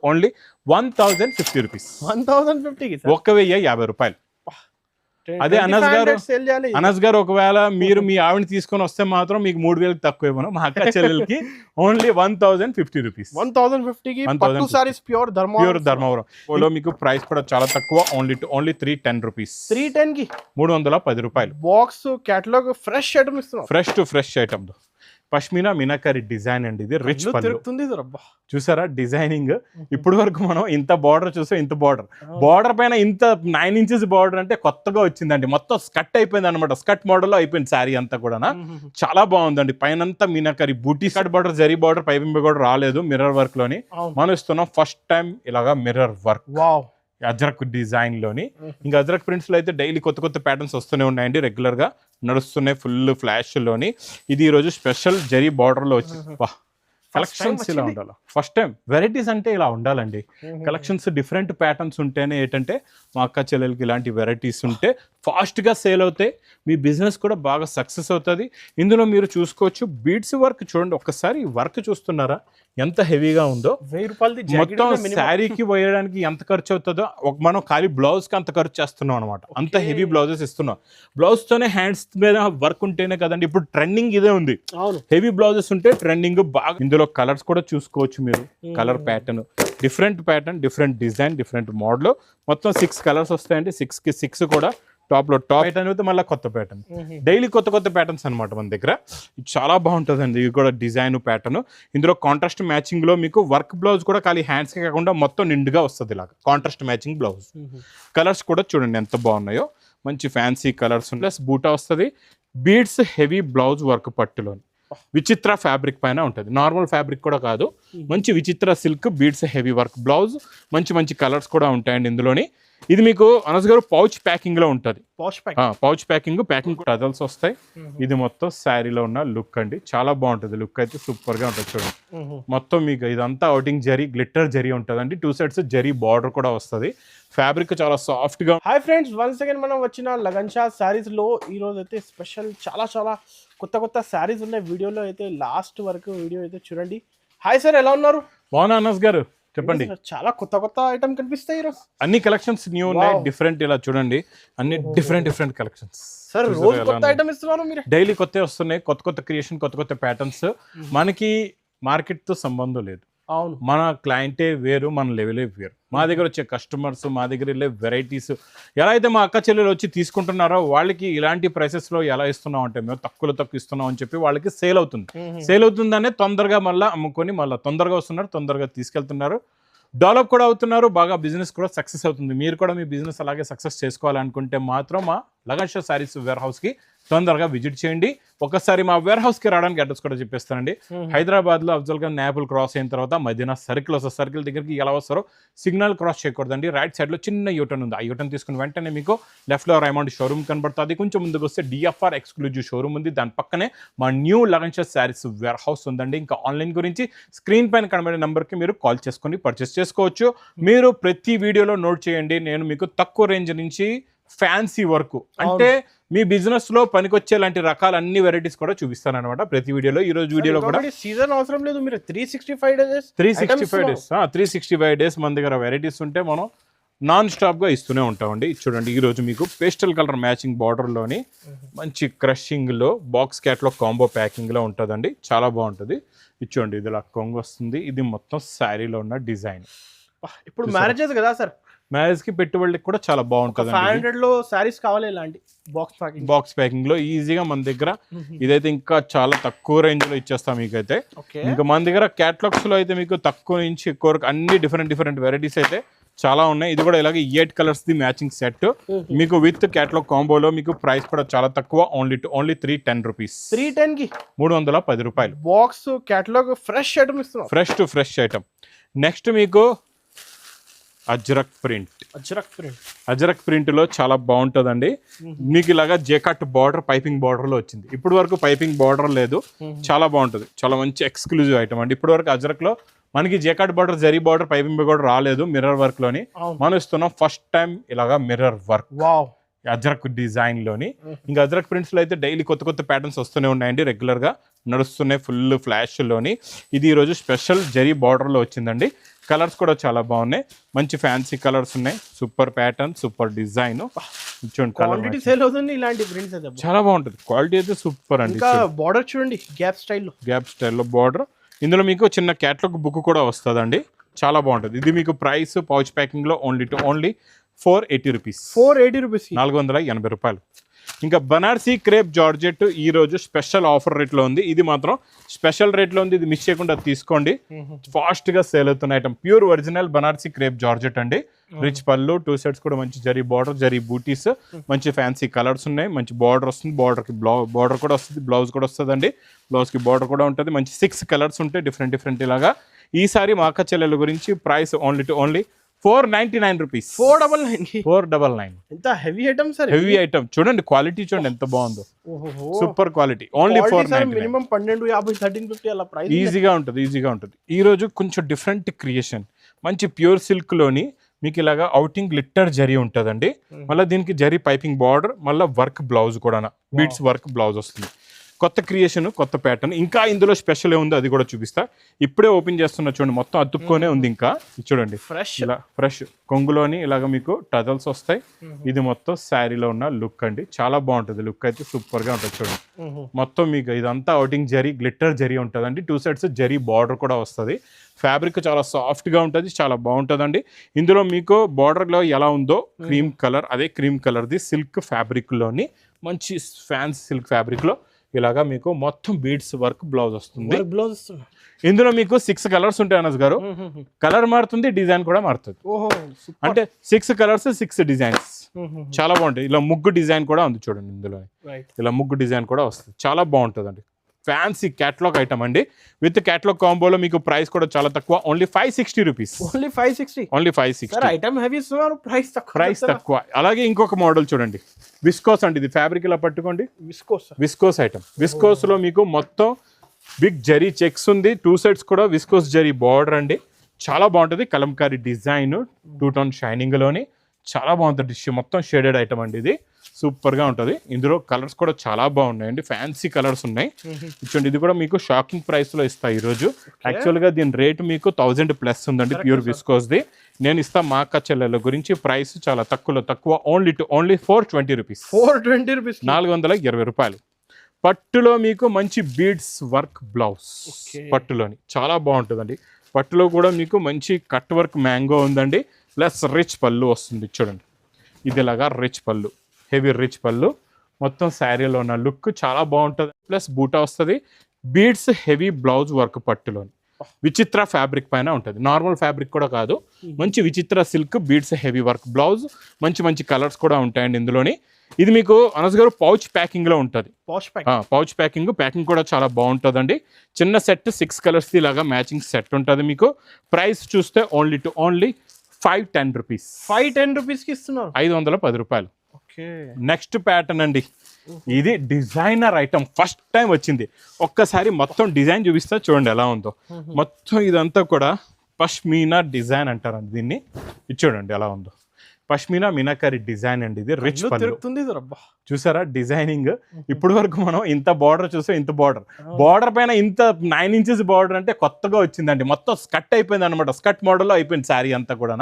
Only 1050 rupees. 1050 1050 రూపాయలు. అదే అనస్ గారు ఒకవేళ మీరు మీ ఆవిడని తీసుకొని వస్తే మాత్రం మీకు 3000 తక్కువ ఇవ్వను. మా అక్క చెల్లెలకి ఓన్లీ 1050 రూపీస్. 1050 ప్యూర్ ధర్మవరం మీకు ప్రైస్ కూడా చాలా తక్కువ. Only 310 rupees. 310 కి 310 రూపాయలు. బాక్స్ కేటలాగ్ ఫ్రెష్ ఐటమ్ ఇస్తున్నాం. Fresh to fresh item. Pashmina meenakari design అండి. ఇది రిచ్ పళ్ళు చూసారా డిజైనింగ్. ఇప్పుడు వరకు మనం ఇంత బార్డర్ చూసాం. ఇంత బార్డర్ పైన ఇంత 9 ఇంచెస్ బార్డర్ అంటే కొత్తగా వచ్చిందండి. మొత్తం స్కట్ అయిపోయింది అనమాట. స్కట్ మోడల్ లో అయిపోయింది శారీ అంతా కూడా. చాలా బాగుందండి. పైన అంతా మీనాకరి బూటీ స్కట్ బార్డర్, జరీ బార్డర్, పైపింగ్ కూడా రాలేదు. మిర్రర్ వర్క్ లోని మనం ఇస్తున్నాం. ఫస్ట్ టైం ఇలాగా మిర్రర్ వర్క్ అజ్రక్ డిజైన్ లోని. ఇంకా అజ్రక్ ప్రింట్స్ లో అయితే డైలీ కొత్త ప్యాటర్న్స్ వస్తూనే ఉన్నాయండి. రెగ్యులర్ గా నడుస్తున్నాయి ఫుల్ ఫ్లాష్ లోని. ఇది ఈ రోజు స్పెషల్ జరీ బార్డర్ లో వచ్చింది. కలెక్షన్స్ ఇలా ఉండాలి. ఫస్ట్ టైం వెరైటీస్ అంటే ఇలా ఉండాలండి. కలెక్షన్స్ డిఫరెంట్ ప్యాటర్న్స్ ఉంటేనే ఏంటంటే మా అక్క చెల్లెలకి ఇలాంటి వెరైటీస్ ఉంటే ఫాస్ట్గా సేల్ అవుతాయి. మీ బిజినెస్ కూడా బాగా సక్సెస్ అవుతుంది. ఇందులో మీరు చూసుకోవచ్చు బీడ్స్ వర్క్ చూడండి. ఒక్కసారి వర్క్ చూస్తున్నారా ఎంత హెవీగా ఉందో. 1000 రూపాయలు మొత్తం శారీకి వేయడానికి ఎంత ఖర్చు అవుతుందో మనం ఖాళీ బ్లౌజ్ కి అంత ఖర్చు చేస్తున్నాం అనమాట. అంత హెవీ బ్లౌజెస్ ఇస్తున్నాం. బ్లౌజ్ తోనే హ్యాండ్స్ మీద వర్క్ ఉంటేనే కదండి ఇప్పుడు ట్రెండింగ్ ఇదే ఉంది. హెవీ బ్లౌజెస్ ఉంటే ట్రెండింగ్ బాగా. ఇందులో కలర్స్ కూడా చూసుకోవచ్చు మీరు. Colour pattern different design, different model. మొత్తం 6 కలర్స్ వస్తాయండి. 6 కి 6 కూడా టాప్ ప్యాటర్న్ అయితే మళ్ళీ కొత్త ప్యాటర్న్. డైలీ కొత్త ప్యాటర్న్స్ అనమాట మన దగ్గర. ఇది చాలా బాగుంటుందండి. ఇది కూడా డిజైన్ ప్యాటర్న్. ఇందులో కాంట్రాస్ట్ మ్యాచింగ్ లో మీకు వర్క్ బ్లౌజ్ కూడా ఖాళీ హ్యాండ్స్ కి కాకుండా మొత్తం నిండుగా వస్తుంది. ఇలాగా కాంట్రాస్ట్ మ్యాచింగ్ బ్లౌజ్. కలర్స్ కూడా చూడండి ఎంత బాగున్నాయో. మంచి ఫ్యాన్సీ కలర్స్ ప్లస్ బూటా వస్తుంది. బీడ్స్ హెవీ బ్లౌజ్ వర్క్ పట్టులోని విచిత్ర ఫ్యాబ్రిక్ పైన ఉంటుంది. నార్మల్ ఫ్యాబ్రిక్ కూడా కాదు. మంచి విచిత్ర silk beads heavy work blouse. మంచి కలర్స్ కూడా ఉంటాయండి ఇందులోని. ఇది మీకు అనస్ గారు పౌచ్ ప్యాకింగ్ లో ఉంటుంది. పౌచ్ ప్యాకింగ్ టజల్స్ వస్తాయి. ఇది మొత్తం శారీలో ఉన్న లుక్ అండి. చాలా బాగుంటుంది. లుక్ అయితే సూపర్ గా ఉంటుంది చూడండి. మొత్తం మీకు ఇదంతా అవుటింగ్ జరీ, గ్లిట్టర్ జరీ ఉంటుంది అండి. 2 సైడ్స్ జరీ బార్డర్ కూడా వస్తుంది. ఫ్యాబ్రిక్ చాలా సాఫ్ట్ గా. హాయ్ ఫ్రెండ్స్, వన్స్ అగైన్ మనం వచ్చిన లగన్ షా శారీస్ లో ఈ రోజు అయితే స్పెషల్ చాలా కొత్త శారీస్ ఉన్నాయి. వీడియోలో అయితే లాస్ట్ వరకు వీడియో అయితే చూడండి. హాయ్ సార్, ఎలా ఉన్నారు? బాగున్నా అనస్ గారు, చెప్పండి. చాలా కొత్త ఐటమ్ కనిపిస్తాయి ఈరోజు. అన్ని కలెక్షన్స్ న్యూ ఉన్నాయి. డిఫరెంట్ ఇలా చూడండి. అన్ని డిఫరెంట్ కలెక్షన్స్. సార్ రోజు కొత్త ఐటమ్ ఇస్తున్నారు మీరు. డైలీ కొత్త వస్తున్నాయి. కొత్త క్రియేషన్, కొత్త ప్యాటర్న్స్. మనకి మార్కెట్ తో సంబంధం లేదు. అవును, మన క్లయింటే వేరు, మన లెవెలే వేరు. మా దగ్గర వచ్చే కస్టమర్స్, మా దగ్గర వెళ్ళే వెరైటీస్ ఎలా అయితే మా అక్క చెల్లెలు వచ్చి తీసుకుంటున్నారో వాళ్ళకి ఇలాంటి ప్రైసెస్ లో ఎలా ఇస్తున్నాం అంటే మేము తక్కువ ఇస్తున్నాం అని చెప్పి వాళ్ళకి సేల్ అవుతుందనే తొందరగా మళ్ళీ అమ్ముకొని మళ్ళీ తొందరగా వస్తున్నారు, తొందరగా తీసుకెళ్తున్నారు. డెవలప్ కూడా అవుతున్నారు. బాగా బిజినెస్ కూడా సక్సెస్ అవుతుంది. మీరు కూడా మీ బిజినెస్ అలాగే సక్సెస్ చేసుకోవాలనుకుంటే మాత్రం మా lagan Shah sarees wear house కి తొందరగా విజిట్ చేయండి. ఒకసారి మా వేర్ హౌస్ కి రావడానికి అడ్రస్ కూడా చెప్పేస్తానండి. హైదరాబాద్ లో అఫ్జల్ ఖాన్ నేపుల్ క్రాస్ అయిన తర్వాత మదీనా సర్కిల్ వస్తారు. సర్కిల్ దగ్గరికి ఎలా వస్తారో సిగ్నల్ క్రాస్ చేయకూడదండి. రైట్ సైడ్ లో చిన్న యూటర్న్ ఉంది. ఆ యూటర్న్ తీసుకుని వెంటనే మీకు లెఫ్ట్ లో రైమండ్ షోరూమ్ కనబడుతుంది. కొంచెం ముందుకు వస్తే డిఎఫ్ఆర్ ఎక్స్క్లూజివ్ షోరూమ్ ఉంది. దాని పక్కనే మా new Lagan Shah sarees warehouse ఉందండి. ఇంకా ఆన్లైన్ గురించి స్క్రీన్ పైన కనబడే నెంబర్ కి మీరు కాల్ చేసుకొని పర్చేస్ చేసుకోవచ్చు. మీరు ప్రతి వీడియోలో నోట్ చేయండి, నేను మీకు తక్కువ రేంజ్ నుంచి ఫ్యాన్సీ వర్క్ అంటే మీ బిజినెస్ లో పనికొచ్చే లాంటి రకాల అన్ని వెరైటీస్ కూడా చూపిస్తాను అనమాట ప్రతి వీడియోలో. ఈ రోజు వీడియోలో కూడా సీజన్ అవసరం లేదు. మీరు 365 డేస్ మన దగ్గర వెరైటీస్ ఉంటే మనం నాన్ స్టాప్ గా ఇస్తూనే ఉంటామండి. చూడండి, ఈ రోజు మీకు పేస్టల్ కలర్ మ్యాచింగ్ బార్డర్ లోని మంచి క్రషింగ్ లో బాక్స్ క్యాట్లాగ్ కాంబో ప్యాకింగ్ లో ఉంటుందండి. చాలా బాగుంటుంది. చూడండి, ఇది ఇలా కొంగు వస్తుంది. ఇది మొత్తం శారీలో ఉన్న డిజైన్. ఇప్పుడు మ్యారేజెస్ కదా సార్, మ్యారేజ్ కి పెట్టుబడికి కూడా చాలా బాగుంటుంది. 500 లో సారీస్ కావాలి ఇలాంటి బాక్స్ ప్యాకింగ్ లో ఈజీగా మన దగ్గర. ఇదైతే ఇంకా చాలా తక్కువ రేంజ్ లో ఇచ్చేస్తాం మీకైతే. ఇంకా మన దగ్గర క్యాటలాగ్స్ లో అయితే మీకు తక్కువ నుంచి ఎక్కువ వరకు అన్ని డిఫరెంట్ వెరైటీస్ అయితే చాలా ఉన్నాయి. ఇది కూడా ఇలాగే 8 కలర్స్ ది మ్యాచింగ్ సెట్ మీకు విత్ క్యాటలాగ్ కాంబోలో. మీకు ప్రైస్ కూడా చాలా తక్కువ. Only 310 rupees. 310 కి 310 రూపాయలు. బాక్స్ క్యాటలాగ్ ఫ్రెష్ ఐటమ్ ఇస్తున్నాం. Fresh to fresh item. Next మీకు అజ్రక్ ప్రింట్ లో చాలా బాగుంటుందండి. మీకు ఇలాగా జేకట్ బార్డర్, పైపింగ్ బార్డర్ లో వచ్చింది. ఇప్పుడు వరకు పైపింగ్ బార్డర్ లేదు. చాలా బాగుంటుంది. చాలా మంచి ఎక్స్క్లూజివ్ ఐటమ్ అండి. ఇప్పుడు వరకు అజ్రక్ లో మనకి jacquard border, zari border, piping border రాలేదు. మిర్రర్ వర్క్ లోని మనం ఇస్తున్నాం ఫస్ట్ టైం ఇలాగా మిర్రర్ వర్క్ అజ్రక్ డిజైన్ లోని. ఇంకా అజ్రక్ ప్రింట్స్ లో అయితే డైలీ కొత్త ప్యాటర్న్స్ వస్తూనే ఉన్నాయండి. రెగ్యులర్ గా నడుస్తున్నాయి ఫుల్ ఫ్లాష్ లోని. ఇది ఈ రోజు స్పెషల్ జరీ బార్డర్ లో వచ్చిందండి. కలర్స్ కూడా చాలా బాగున్నాయి, మంచి ఫ్యాన్సీ కలర్స్ ఉన్నాయి, సూపర్ ప్యాటర్న్, సూపర్ డిజైన్. చూడండి క్వాంటిటీ సేల్ అవుతుంది ఇలాంటి ప్రింట్స్ అయితే చాలా బాగుంటుంది, క్వాలిటీ అయితే సూపర్ అండి. ఇంకా బార్డర్ చూడండి గ్యాప్ స్టైల్లో బార్డర్. ఇందులో మీకు చిన్న క్యాటలాగ్ బుక్ కూడా వస్తుందండి, చాలా బాగుంటుంది. ఇది మీకు ప్రైస్ పౌచ్ ప్యాకింగ్ లో ఓన్లీ 480 రూపీస్, 480 రూపాయలు. ఇంకా బనారసీ క్రేప్ జార్జెట్ ఈ రోజు స్పెషల్ ఆఫర్ రేట్లో ఉంది, ఇది మాత్రం స్పెషల్ రేట్లో ఉంది, ఇది మిస్ చేయకుండా తీసుకోండి. ఫాస్ట్ గా సేల్ అవుతున్న item, pure original Banarasi crepe georgette అండి. రిచ్ పళ్ళు, 2 సెట్స్ కూడా మంచి జరీ బార్డర్, జరీ బూటీస్, మంచి ఫ్యాన్సీ కలర్స్ ఉన్నాయి, మంచి బార్డర్ వస్తుంది, బార్డర్ కూడా వస్తుంది, బ్లౌజ్ కూడా వస్తుందండి, బ్లౌజ్ కి బార్డర్ కూడా ఉంటుంది, మంచి 6 కలర్స్ ఉంటాయి డిఫరెంట్ ఇలాగా. ఈసారి మా అక్క చెల్లెల గురించి ప్రైస్ ఓన్లీ 499 రూపీస్, 499. ఎంత heavy item sir, heavy item. చూడండి క్వాలిటీ చూడండి ఎంత బాగుందో, సూపర్ క్వాలిటీ. ఓన్లీ 499. మినిమం 12, 50, 1350 అలా ప్రైస్. ఈజీగా ఉంటుంది. ఈ రోజు కొంచెం డిఫరెంట్ క్రియేషన్, మంచి ప్యూర్ సిల్క్ లోని మీకు ఇలాగా అవుటింగ్ గ్లిట్టర్ జరీ ఉంటుందండి, మళ్ళీ దీనికి జరీ పైపింగ్ బార్డర్, మళ్ళీ వర్క్ బ్లౌజ్ కూడా బీడ్స్ వర్క్ బ్లౌజ్ వస్తుంది. కొత్త క్రియేషన్, కొత్త ప్యాటర్న్. ఇంకా ఇందులో స్పెషల్ ఏముందో అది కూడా చూపిస్తా. ఇప్పుడే ఓపెన్ చేస్తున్నా చూడండి, మొత్తం అతుక్కొనే ఉంది. ఇంకా చూడండి ఇలా ఫ్రెష్ కొంగులోని ఇలాగ మీకు టజల్స్ వస్తాయి. ఇది మొత్తం శారీలో ఉన్న లుక్ అండి, చాలా బాగుంటుంది. లుక్ అయితే సూపర్ గా ఉంటుంది. చూడండి మొత్తం మీకు ఇదంతా అవుటింగ్ జరీ, గ్లిట్టర్ జరీ ఉంటుందండి. 2 సెట్స్ జరీ బార్డర్ కూడా వస్తుంది. ఫ్యాబ్రిక్ చాలా సాఫ్ట్ గా ఉంటుంది, చాలా బాగుంటుందండి. ఇందులో మీకు బార్డర్ లో ఎలా ఉందో క్రీమ్ కలర్, అదే cream colour the silk fabric లోని మంచి ఫ్యాన్సీ సిల్క్ ఫ్యాబ్రిక్ లో ఇలాగా మీకు మొత్తం బీడ్స్ వర్క్ బ్లౌజ్ వస్తుంది. ఇందులో మీకు 6 కలర్స్ ఉంటాయి అనస్ గారు, కలర్ మారుతుంది, డిజైన్ కూడా మారుతుంది. అంటే 6 కలర్స్ 6 డిజైన్స్, చాలా బాగుంటాయి. ఇలా ముగ్గు డిజైన్ కూడా ఉంది చూడండి, ఇందులో ఇలా ముగ్గు డిజైన్ కూడా వస్తుంది, చాలా బాగుంటుంది అండి. ఫ్యాన్సీ క్యాటలాగ్ ఐటమ్ అండి, విత్ క్యాటలాగ్ కాంబోలో మీకు ప్రైస్ కూడా చాలా తక్కువ, only 560 rupees, only 560. Item heavy, price తక్కువ. అలాగే ఇంకొక మోడల్ చూడండి, విస్కోస్ అండి. ఇది ఫ్యాబ్రిక్ ఇలా పట్టుకోండి, విస్కోస్ ఐటమ్. విస్కోస్ లో మీకు మొత్తం బిగ్ జరీ చెక్స్ ఉంది, 2 సెట్స్ కూడా విస్కోస్ జరీ బార్డర్ అండి, చాలా బాగుంటుంది. కలంకారీ డిజైన్, 2 టోన్ షైనింగ్ లోని చాలా బాగుంటుంది. మొత్తం షేడెడ్ ఐటమ్ అండి, ఇది సూపర్ గా ఉంటుంది. ఇందులో కలర్స్ కూడా చాలా బాగున్నాయండి, ఫ్యాన్సీ కలర్స్ ఉన్నాయి. చూడండి ఇది కూడా మీకు షాకింగ్ ప్రైస్ లో ఇస్తా ఈ రోజు. యాక్చువల్ గా దీని రేట్ మీకు 1000+ ఉందండి, ప్యూర్ విస్కోస్ ది. నేను ఇస్తా మా అక్క చెల్లెల గురించి ప్రైస్ చాలా తక్కువ, ఓన్లీ 420 రూపీస్, 420 రూపాయలు. పట్టులో మీకు మంచి బీడ్స్ వర్క్ బ్లౌజ్, పట్టులోని చాలా బాగుంటుందండి. పట్టులో కూడా మీకు మంచి కట్ వర్క్ మ్యాంగో ఉందండి, ప్లస్ రిచ్ పళ్ళు వస్తుంది. చూడండి ఇది ఇలాగా రిచ్ పళ్ళు, హెవీ రిచ్ పళ్ళు, మొత్తం శారీలో ఉన్న లుక్ చాలా బాగుంటుంది. ప్లస్ బూటా వస్తుంది, బీడ్స్ హెవీ బ్లౌజ్ వర్క్ పట్టులోని. విచిత్ర ఫ్యాబ్రిక్ పైన ఉంటుంది, నార్మల్ ఫ్యాబ్రిక్ కూడా కాదు, మంచి విచిత్ర silk beads heavy work blouse, మంచి కలర్స్ కూడా ఉంటాయండి ఇందులోని. ఇది మీకు అనస్ గారు పౌచ్ ప్యాకింగ్ లో ఉంటుంది, పౌచ్ ప్యాకింగ్ కూడా చాలా బాగుంటుందండి. చిన్న సెట్ 6 కలర్స్ లాగా మ్యాచింగ్ సెట్ ఉంటుంది మీకు. ప్రైస్ చూస్తే ఓన్లీ 510 రూపీస్, 510 రూపీస్కి ఇస్తున్నారు, 510 రూపాయలు. నెక్స్ట్ ప్యాటర్న్ అండి, ఇది డిజైనర్ ఐటమ్, ఫస్ట్ టైం వచ్చింది. ఒక్కసారి మొత్తం డిజైన్ చూపిస్తా చూడండి ఎలా ఉందో. మొత్తం ఇదంతా కూడా పష్మీనా డిజైన్ అంటారండి దీన్ని. ఇది చూడండి ఎలా ఉందో, పష్మీనా మీనాకరీ డిజైన్ అండి. ఇది రిచ్ పళ్ళు, చూసారా డిజైనింగ్. ఇప్పటి వరకు మనం ఇంత బార్డర్ చూసాం, ఇంత బార్డర్ పైన ఇంత 9 ఇంచెస్ బార్డర్ అంటే కొత్తగా వచ్చిందండి. మొత్తం స్కట్ అయిపోయింది అనమాట, స్కట్ మోడల్ లో అయిపోయింది శారీ అంతా కూడా.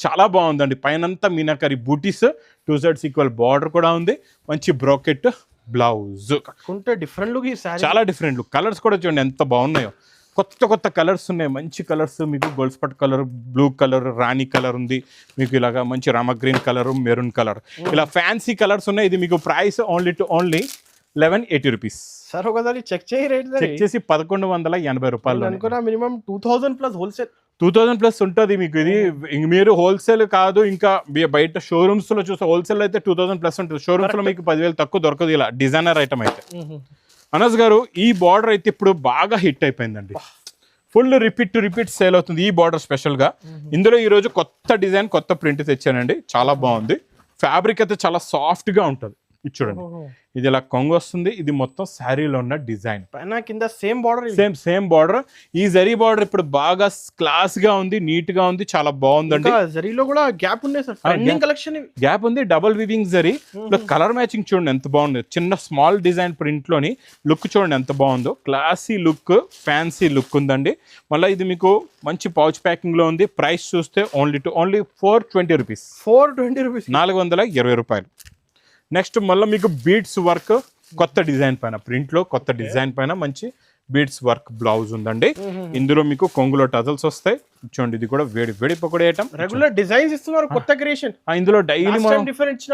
చాలా బాగుందండి. పైనంతా మీనాకరీ బూటీస్, 2 సైడ్స్ ఈక్వల్ బార్డర్ కూడా ఉంది, మంచి బ్రోకెట్ బ్లౌజ్. డిఫరెంట్ లుక్, చాలా డిఫరెంట్ లుక్. కలర్స్ కూడా చూడండి ఎంత బాగున్నాయో, కొత్త కలర్స్ ఉన్నాయి, మంచి కలర్స్. మీకు gold spot colour, blue colour, rani colour ఉంది, మీకు ఇలాగా మంచి Rama green colour, maroon colour, ఇలా ఫ్యాన్సీ కలర్స్ ఉన్నాయి. ఇది మీకు ప్రైస్ ఓన్లీ 1180 రూపీస్. సార్ ఒకసారి చెక్ చేసి 1180 రూపాయలు. మినిమం 2000+ హోల్సేల్, 2000+ ఉంటుంది మీకు. ఇది మీరు హోల్సేల్ కాదు, ఇంకా బయట షోరూమ్స్ లో చూస్తే హోల్సేల్ అయితే 2000+ ఉంటుంది. షోరూమ్స్ లో మీకు 10,000 తక్కువ దొరకదు ఇలా డిజైనర్ ఐటమ్ అయితే. అనస్ గారు ఈ బార్డర్ అయితే ఇప్పుడు బాగా హిట్ అయిపోయిందండి, ఫుల్ రిపీట్ సేల్ అవుతుంది ఈ బార్డర్ స్పెషల్ గా. ఇందులో ఈ రోజు కొత్త డిజైన్, కొత్త ప్రింట్ తెచ్చానండి, చాలా బాగుంది. ఫ్యాబ్రిక్ అయితే చాలా సాఫ్ట్ గా ఉంటుంది, ఇది చూడండి, ఇది ఇలా కొంగు వస్తుంది. ఇది మొత్తం శారీలో ఉన్న డిజైన్, పైన కింద సేమ్ బార్డర్, సేమ్ బార్డర్. ఈ జరీ బార్డర్ ఇప్పుడు బాగా క్లాస్ గా ఉంది, నీట్ గా ఉంది, చాలా బాగుందండి. జరీలో కూడా గ్యాప్ ఉంది సార్, ట్రెండింగ్ కలెక్షన్ గ్యాప్ ఉంది, double weaving zari. Colour matching చూడండి ఎంత బాగుంది, చిన్న స్మాల్ డిజైన్ ప్రింట్ లోని లుక్ చూడండి ఎంత బాగుందో, క్లాసీ లుక్, ఫ్యాన్సీ లుక్ ఉందండి. మళ్ళీ ఇది మీకు మంచి పౌచ్ ప్యాకింగ్ లో ఉంది. ప్రైస్ చూస్తే ఓన్లీ 420 రూపీస్, 420 రూపీస్, 420 రూపాయలు. నెక్స్ట్ మళ్ళీ మీకు బీడ్స్ వర్క్ కొత్త డిజైన్ పైన, ప్రింట్ లో కొత్త డిజైన్ పైన మంచి బీడ్స్ వర్క్ బ్లౌజ్ ఉందండి. ఇందులో మీకు కొంగులో టజల్స్ వస్తాయి. చూడండి, ఇది కూడా వేడి పకోడీ ఐటమ్. రెగ్యులర్ డిజైన్స్ ఇస్తున్నారు, కొత్త క్రియేషన్. ఇందులో డైలీ డిఫరెంట్,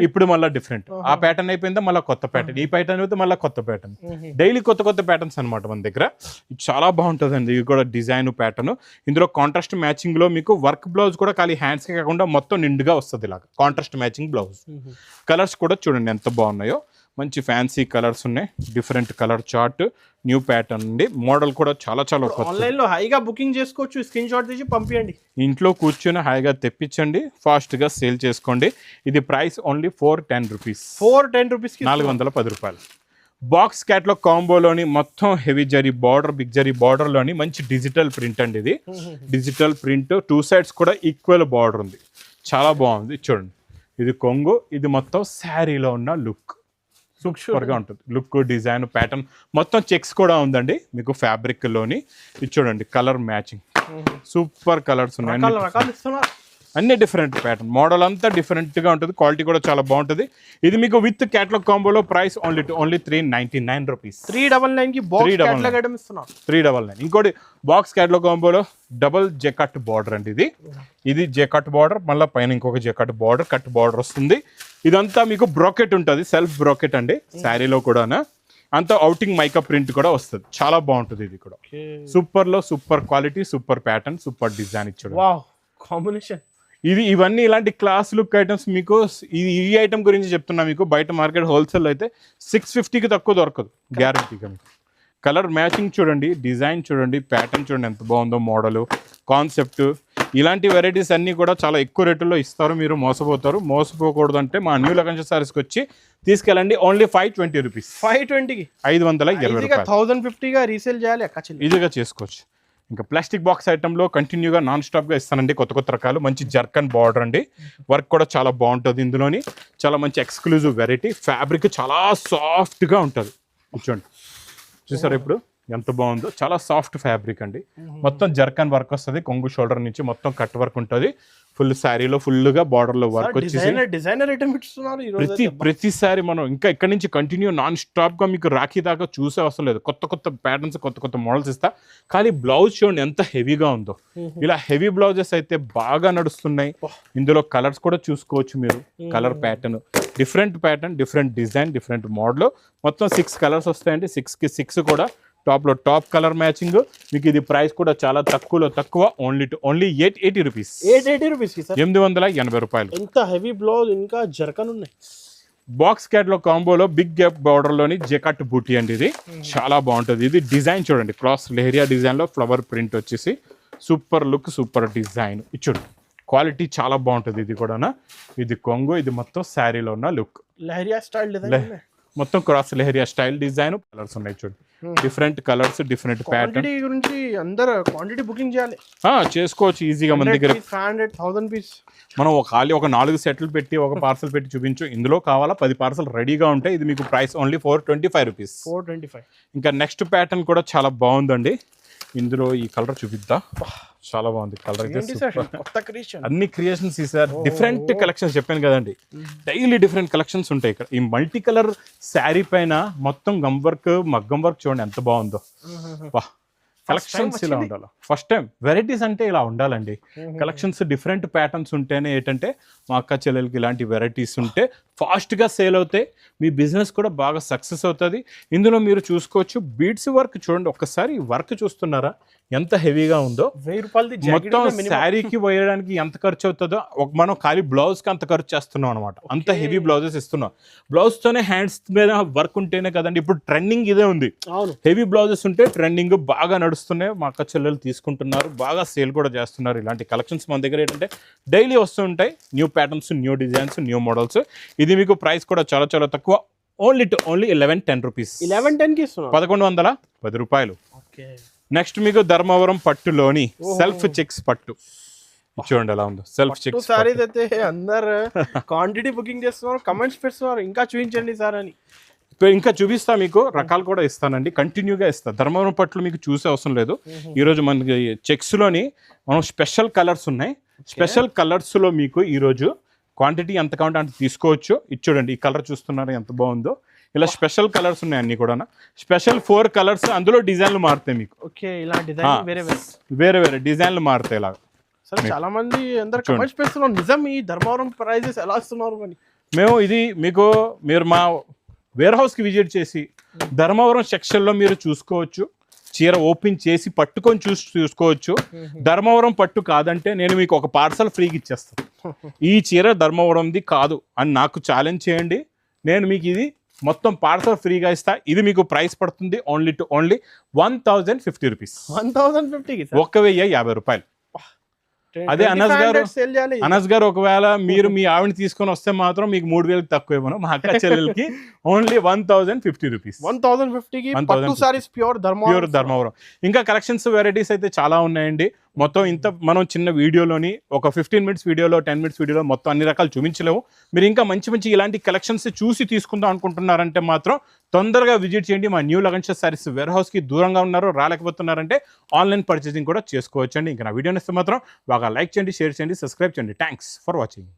ఇప్పుడు మళ్ళీ డిఫరెంట్. ఆ ప్యాటర్న్ అయిపోయిందా మళ్ళీ కొత్త ప్యాటర్న్, ఈ ప్యాటర్న్ అయితే మళ్ళీ కొత్త ప్యాటర్న్. డైలీ కొత్త ప్యాటర్న్స్ అనమాట మన దగ్గర. ఇది చాలా బాగుంటుందండి. ఇది కూడా డిజైన్ ప్యాటర్న్. ఇందులో కాంట్రాస్ట్ మ్యాచింగ్ లో మీకు వర్క్ బ్లౌజ్ కూడా ఖాళీ హ్యాండ్స్ కి కాకుండా మొత్తం నిండుగా వస్తుంది ఇలాగా కాంట్రాస్ట్ మ్యాచింగ్ బ్లౌజ్. కలర్స్ కూడా చూడండి ఎంత బాగున్నాయో, మంచి ఫ్యాన్సీ కలర్స్ ఉన్నాయి. Different colour chart, new pattern అండి. మోడల్ కూడా చాలా ఆన్లైన్ లో హైగా బుకింగ్ చేసుకోవచ్చు, స్క్రీన్ షాట్ తీసి పంపించండి. ఇంట్లో కూర్చొని హాయిగా తెప్పించండి, ఫాస్ట్ గా సేల్ చేసుకోండి. ఇది ప్రైస్ ఓన్లీ 410 రూపీస్, 410 రూపాయలు. బాక్స్ క్యాట్లాగ్ కాంబోలోని మొత్తం heavy zari border, big zari border లోని మంచి డిజిటల్ ప్రింట్ అండి. ఇది డిజిటల్ ప్రింట్, 2 sides కూడా ఈక్వల్ బార్డర్ ఉంది, చాలా బాగుంది. చూడండి, ఇది కొంగు, ఇది మొత్తం శారీలో ఉన్న లుక్ సూపర్ గా ఉంటుంది. లుక్, డిజైన్, ప్యాటర్న్ మొత్తం చెక్స్ కూడా ఉందండి మీకు ఫ్యాబ్రిక్ లోని. ఇది చూడండి, కలర్ మ్యాచింగ్ సూపర్ కలర్స్ ఉన్నాయి, అన్ని డిఫరెంట్ ప్యాటర్న్. మోడల్ అంతా డిఫరెంట్ గా ఉంటుంది, క్వాలిటీ కూడా చాలా బాగుంటుంది. ఇది మీకు విత్ క్యాటలాగ్ కాంబోలో ప్రైస్ ఓన్లీ 399 రూపీస్, 399 కి బాక్స్ క్యాటలాగ్ ఐటమ్ ఇస్తున్నాం, 399. ఇంకోటి బాక్స్ క్యాటలాగ్ కాంబోలో డబుల్ జెకట్ బార్డర్ అండి. ఇది జెకట్ బార్డర్, మళ్ళీ పైన ఇంకొక జెకట్ బార్డర్, కట్ బార్డర్ వస్తుంది. ఇదంతా మీకు బ్రోకెట్ ఉంటుంది, సెల్ఫ్ బ్రోకెట్ అండి. శారీలో కూడా అంతా అవుటింగ్ మైకప్ ప్రింట్ కూడా వస్తుంది, చాలా బాగుంటుంది. ఇది కూడా సూపర్ లో super quality, super pattern, super design ఇచ్చాడు. Wow combination. ఇవన్నీ ఇలాంటి క్లాస్ లుక్ ఐటమ్స్ మీకు. ఈ ఐటమ్ గురించి చెప్తున్నా మీకు, బయట మార్కెట్ హోల్సేల్ అయితే 650కి తక్కువ దొరకదు గ్యారంటీగా. మీకు కలర్ మ్యాచింగ్ చూడండి, డిజైన్ చూడండి, ప్యాటర్న్ చూడండి ఎంత బాగుందో, మోడల్, కాన్సెప్ట్. ఇలాంటి వెరైటీస్ అన్నీ కూడా చాలా ఎక్కువ రేటుల్లో ఇస్తారు, మీరు మోసపోతారు. మోసపోకూడదు అంటే మా న్యూ లగన్ సారీస్కి వచ్చి తీసుకెళ్ళండి. ఓన్లీ 520 రూపీస్, 520కి 520 రూపాయలు, 1050గా రీసేల్ చేయాలి, ఈజీగా చేసుకోవచ్చు. ఇంకా ప్లాస్టిక్ బాక్స్ ఐటెంలో కంటిన్యూగా నాన్ స్టాప్గా ఇస్తానండి కొత్త రకాలు. మంచి జర్కన్ బార్డర్ అండి, వర్క్ కూడా చాలా బాగుంటుంది. ఇందులోని చాలా మంచి ఎక్స్క్లూజివ్ వెరైటీ, ఫ్యాబ్రిక్ చాలా సాఫ్ట్గా ఉంటుంది. చూడండి, చూసారా ఇప్పుడు ఎంత బాగుందో, చాలా సాఫ్ట్ ఫ్యాబ్రిక్ అండి. మొత్తం జర్కన్ వర్క్ వస్తుంది, కొంగు షోల్డర్ నుంచి మొత్తం కట్ వర్క్ ఉంటుంది. ఫుల్ శారీలో ఫుల్గా బార్డర్లో వర్క్ వచ్చేసి డిజైనర్ ఐటమ్ ఇస్తున్నారు. ప్రతిసారి మనం ఇంకా ఇక్కడ నుంచి కంటిన్యూ నాన్ స్టాప్గా మీకు రాఖీ దాకా చూసే అవసరం లేదు. కొత్త ప్యాటర్న్స్, కొత్త మోడల్స్ ఇస్తా. కానీ బ్లౌజ్ చూడండి ఎంత హెవీగా ఉందో. ఇలా హెవీ బ్లౌజెస్ అయితే బాగా నడుస్తున్నాయి. ఇందులో కలర్స్ కూడా చూసుకోవచ్చు మీరు, colour pattern, different pattern, different design, different model. మొత్తం 6 కలర్స్ వస్తాయండి. 6కి 6 కూడా టాప్ కలర్ మ్యాచింగ్. మీకు ఇది ప్రైస్ కూడా చాలా తక్కువ, ఓన్లీ 880 రూపీస్, 880 రూపాయలు. ఎంత హెవీ బ్లౌజ్, ఇంకా జర్కన్ ఉన్నాయి. బాక్స్ క్యాట్లాగ్ కాంబోలో బిగ్ గ్యాప్ బార్డర్ లోని జెకట్ బూటీ అండి. ఇది చాలా బాగుంటుంది. ఇది డిజైన్ చూడండి, క్రాస్ లెహరియా డిజైన్ లో ఫ్లవర్ ప్రింట్ వచ్చేసి సూపర్ లుక్, సూపర్ డిజైన్ ఇచ్చుడు. క్వాలిటీ చాలా బాగుంటుంది. ఇది కూడా ఇది కొంగు, ఇది మొత్తం శారీలో ఉన్న లుక్, లెహరియా స్టైల్ డిజైన్, మొత్తం cross leheriya style design. Colours ఉన్నాయి చూడండి, డిఫరెంట్ కలర్స్, డిఫరెంట్ ప్యాటర్న్. గురించి అందరూ క్వాంటిటీ బుకింగ్ చేయాలి, చేసుకోవచ్చు ఈజీగా. మన దగ్గర 500,000 పీస్ మనం ఒక 4 సెట్లు పెట్టి, ఒక పార్సల్ పెట్టి చూపించు. ఇందులో కావాలా 10 పార్సల్ రెడీగా ఉంటాయి. ఇది మీకు ప్రైస్ ఓన్లీ 425 రూపీస్, 425. ఇంకా నెక్స్ట్ ప్యాటర్న్ కూడా చాలా బాగుందండి. ఇందులో ఈ కలర్ చూపిద్దా, చాలా బాగుంది కలర్ అయితే. అన్ని క్రియేషన్స్ సార్, డిఫరెంట్ కలెక్షన్స్ చెప్పాను కదండి. డైలీ డిఫరెంట్ కలెక్షన్స్ ఉంటాయి ఇక్కడ. ఈ మల్టీ కలర్ శారీ పైన మొత్తం గమ్ వర్క్, మగ్గం వర్క్ చూడండి ఎంత బాగుందో. వా, కలెక్షన్స్ ఇలా ఉండాలి. ఫస్ట్ టైం వెరైటీస్ అంటే ఇలా ఉండాలండి. కలెక్షన్స్ డిఫరెంట్ ప్యాటర్న్స్ ఉంటేనే ఏంటంటే మా అక్క చెల్లెలకి ఇలాంటి వెరైటీస్ ఉంటే ఫాస్ట్గా సేల్ అవుతాయి, మీ బిజినెస్ కూడా బాగా సక్సెస్ అవుతుంది. ఇందులో మీరు చూసుకోవచ్చు బీడ్స్ వర్క్ చూడండి, ఒక్కసారి వర్క్ చూస్తున్నారా ఎంత హెవీగా ఉందో. 1000 రూపాయలు మొత్తం శారీకి వేయడానికి ఎంత ఖర్చు అవుతుందో మనం ఖాళీ బ్లౌజ్కి అంత ఖర్చు చేస్తున్నాం అనమాట. అంత హెవీ బ్లౌజెస్ ఇస్తున్నాం. బ్లౌజ్తోనే హ్యాండ్స్ మీద వర్క్ ఉంటేనే కదండి ఇప్పుడు ట్రెండింగ్ ఇదే ఉంది. హెవీ బ్లౌజెస్ ఉంటే ట్రెండింగ్ బాగా నడుస్తున్నాయి. మా అక్క చెల్లెలు తీసుకుంటున్నారు, బాగా సేల్ కూడా చేస్తున్నారు. ఇలాంటి కలెక్షన్స్ మన దగ్గర ఏంటంటే డైలీ వస్తుంటాయి, new patterns, new designs, new models. ఇది ఇది మీకు ప్రైస్ కూడా చాలా చాలా తక్కువ, ఓన్లీ 1110 రూపీస్, 1110కి ఇస్తున్నారు, 1110 రూపాయలు. ఓకే. నెక్స్ట్ మీకు ధర్మవరం పట్టులోని సెల్ఫ్ చెక్స్ పట్టు చూడండి ఎలా ఉందో. సెల్ఫ్ చెక్స్ సారీస్ అయితే అందరు క్వాంటిటీ బుకింగ్ చేస్తున్నారు, కమెంట్స్ పెడుతున్నారు ఇంకా చూపించండి సార్ అని. ఇంకా చూపిస్తా, మీకు రకాలు కూడా ఇస్తానండి, కంటిన్యూగా ఇస్తా. ధర్మవరం పట్లు మీకు చూసే అవసరం లేదు. ఈరోజు మనకి చెక్స్లోని మనం స్పెషల్ కలర్స్ ఉన్నాయి. స్పెషల్ కలర్స్లో మీకు ఈరోజు క్వాంటిటీ ఎంత కావాలంటే అంత తీసుకోవచ్చు. ఇది చూడండి, ఈ కలర్ చూస్తున్నారు ఎంత బాగుందో. ఇలా స్పెషల్ కలర్స్ ఉన్నాయి అన్ని కూడా, స్పెషల్ 4 కలర్స్, అందులో డిజైన్లు మారుతాయి మీకు. ఓకే, ఇలా డిజైన్ వేరే వేరే డిజైన్లు మారుతాయి ఇలాగా. సరే, చాలా మంది అందరు కమెంట్స్ పెడుతున్నారు, నిజం ఈ ధర్మవరం ప్రైజెస్ ఎలా ఇస్తున్నారు అని. మేము ఇది మీకు, మీరు మా వేర్ హౌస్కి విజిట్ చేసి ధర్మవరం సెక్షన్లో మీరు చూసుకోవచ్చు. చీర ఓపెన్ చేసి పట్టుకొని చూసుకోవచ్చు. ధర్మవరం పట్టు కాదంటే నేను మీకు ఒక పార్సల్ ఫ్రీగా ఇచ్చేస్తాను. ఈ చీర ధర్మవరంది కాదు అని నాకు ఛాలెంజ్ చేయండి, నేను మీకు ఇది మొత్తం పార్సల్ ఫ్రీగా ఇస్తా. ఇది మీకు ప్రైస్ పడుతుంది ఓన్లీ 1050 రూపీస్, 1050 రూపాయలు. అదే అనస్ గారు ఒకవేళ మీరు మీ ఆవిడని తీసుకొని వస్తే మాత్రం మీకు 3000 తక్కువ ఇవ్వను. మా అక్క చెల్లెలకి ఓన్లీ 1050 రూపీస్, 1050 ప్యూర్ ధర్మవరం. ఇంకా కలెక్షన్స్ వెరైటీస్ అయితే చాలా ఉన్నాయండి. మొత్తం ఇంత మనం చిన్న వీడియోలోని ఒక 15 మినిట్స్ వీడియోలో 10 మినిట్స్ వీడియోలో మొత్తం అన్ని రకాలు చూపించలేవు. మీరు ఇంకా మంచి మంచి ఇలాంటి కలెక్షన్స్ చూసి తీసుకుందాం అనుకుంటున్నారంటే మాత్రం తొందరగా విజిట్ చేయండి. మా న్యూ లగన్షా సారీస్ వేర్ హౌస్కి దూరంగా ఉన్నారు, రాలేకపోతున్నారంటే ఆన్లైన్ పర్చేసింగ్ కూడా చేసుకోవచ్చు అండి. ఇంకా నా వీడియోని ఇస్తే మాత్రం బాగా లైక్ చేయండి, షేర్ చేయండి, సబ్స్క్రైబ్ చేయండి. Thanks for watching.